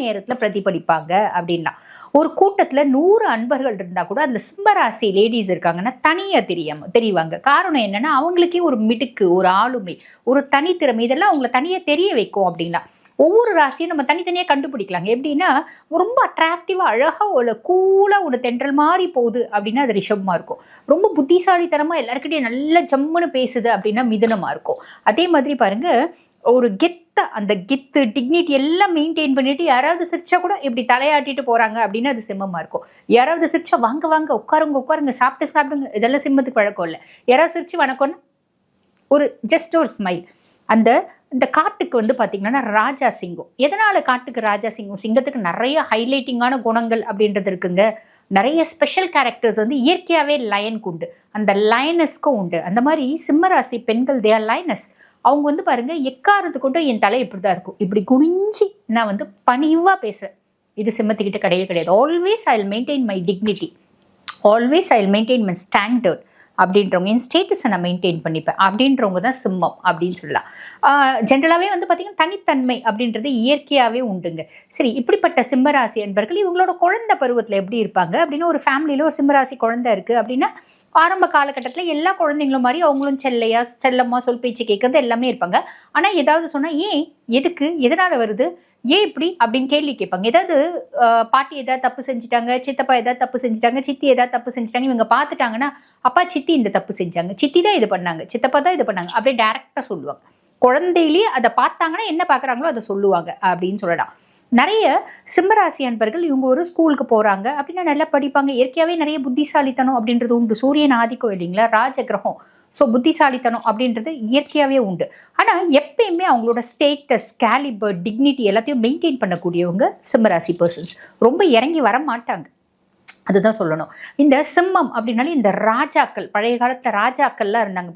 நேரத்தில் பிரதிபலிப்பாங்க அப்படின்னா. ஒரு கூட்டத்தில் 100 அன்பர்கள் இருந்தால் கூட அதில் சிம்மராசி லேடிஸ் இருக்காங்கன்னா தனியாக தெரிவாங்க. காரணம் என்னன்னா அவங்களுக்கே ஒரு மிடுக்கு, ஒரு ஆளுமை, ஒரு தனித்திறமை, இதெல்லாம் அவங்கள தனியாக தெரிய வைக்கும் அப்படின்னா. ஒவ்வொரு ராசியும் நம்ம தனித்தனியாக கண்டுபிடிக்கலாங்க. எப்படின்னா ரொம்ப அட்ராக்டிவாக அழகாக ஒரு கூலாக ஒரு தென்றல் மாதிரி போகுது அப்படின்னா அது ரிஷபமாக இருக்கும். ரொம்ப புத்திசாலித்தனமாக எல்லாருக்கிட்டையும் நல்ல ஜம்முன்னு பேசுது அப்படின்னா மிதுனமாக இருக்கும். அதே மாதிரி பாருங்க, ஒரு அந்த கெத்து டிக்னிட்டி எல்லாம் மெயின்டைன் பண்ணிட்டு யாராவது சிரிச்சா கூட இப்படி தலையாட்டிட்டு போறாங்க அப்படின்னா அது சிம்மமா இருக்கும். யாராவது சிரிச்சா வாங்க வாங்க உட்காருங்க சாப்பிடுங்க, இதெல்லாம் சிம்மத்துக்கு வழக்கம் இல்லை. யாராவது சிரிச்சு வணக்கம்னு ஒரு ஜஸ்ட் ஒரு ஸ்மைல். இந்த காட்டுக்கு வந்து பார்த்தீங்கன்னா ராஜா சிங்கம். எதனால காட்டுக்கு ராஜா சிங்கம்? சிங்கத்துக்கு நிறைய ஹைலைட்டிங்கான குணங்கள் அப்படின்றது இருக்குங்க. நிறைய ஸ்பெஷல் கேரக்டர்ஸ் வந்து இயற்கையாகவே லயனுக்கு உண்டு, அந்த லயனஸ்க்கும் உண்டு. அந்த மாதிரி சிம்மராசி பெண்கள் தே ஆர் லயனஸ். அவங்க வந்து பாருங்க, எக்காரத்து கொண்டும் என் தலை இப்படி தான் இருக்கும், இப்படி குனிஞ்சி நான் வந்து பணிவாக பேசுகிறேன். இது சிம்மத்துக்கிட்ட கிடையாது. Always I will maintain my dignity, always I will maintain my standard அப்படின்றவங்க, என் ஸ்டேட்டஸை நான் மெயின்டைன் பண்ணிப்பேன் அப்படின்றவங்க தான் சிம்மம் அப்படின்னு சொல்லலாம். ஜென்ரலாகவே வந்து பார்த்திங்கன்னா தனித்தன்மை அப்படின்றது இயற்கையாகவே உண்டுங்க. சரி, இப்படிப்பட்ட சிம்மராசி என்பர்கள் இவங்களோட குழந்தை பருவத்தில் எப்படி இருப்பாங்க அப்படின்னா, ஒரு ஃபேமிலியில் ஒரு சிம்மராசி குழந்தை இருக்குது அப்படின்னா ஆரம்ப காலகட்டத்தில் எல்லா குழந்தைங்களும் மாதிரி அவங்களும் செல்லமாக சொல் பேச்சு கேட்கறது எல்லாமே இருப்பாங்க. ஆனால் ஏதாவது சொன்னால் ஏன், எதுக்கு, எதனால் வருது, ஏன் இப்படி அப்படின்னு கேள்வி கேட்பாங்க. ஏதாவது பாட்டி ஏதாவது தப்பு செஞ்சுட்டாங்க, சித்தப்பா ஏதாவது தப்பு செஞ்சுட்டாங்க, சித்தி ஏதாவது தப்பு செஞ்சுட்டாங்க, இவங்க பார்த்துட்டாங்கன்னா அப்பா சித்தி இந்த தப்பு செஞ்சாங்க, சித்தி தான் இது பண்ணாங்க, சித்தப்பா தான் இது பண்ணாங்க, அப்படியே டைரக்டாக சொல்லுவாங்க. குழந்தையிலேயே அதை பார்த்தாங்கன்னா என்ன பார்க்குறாங்களோ அதை சொல்லுவாங்க அப்படின்னு சொல்லலாம். நிறைய சிம்மராசி அன்பர்கள் இவங்க ஒரு ஸ்கூலுக்கு போகிறாங்க அப்படின்னா நல்லா படிப்பாங்க. இயற்கையாகவே நிறைய புத்திசாலித்தனம் அப்படின்றது உண்டு. சூரியன் ஆதிக்கம் இல்லைங்களா, ராஜ கிரகம். ஸோ புத்திசாலித்தனம் அப்படின்றது இயற்கையாகவே உண்டு. ஆனால் எப்பயுமே அவங்களோட ஸ்டேட்டஸ், கேலிபர், டிக்னிட்டி எல்லாத்தையும் மெயின்டைன் பண்ணக்கூடியவங்க சிம்மராசி பர்சன்ஸ். ரொம்ப இறங்கி வர மாட்டாங்க, அதுதான் சொல்லணும். இந்த சிம்மம் அப்படின்னாலே இந்த ராஜாக்கள், பழைய காலத்தில் ராஜாக்கள்லாம் இருந்தாங்க.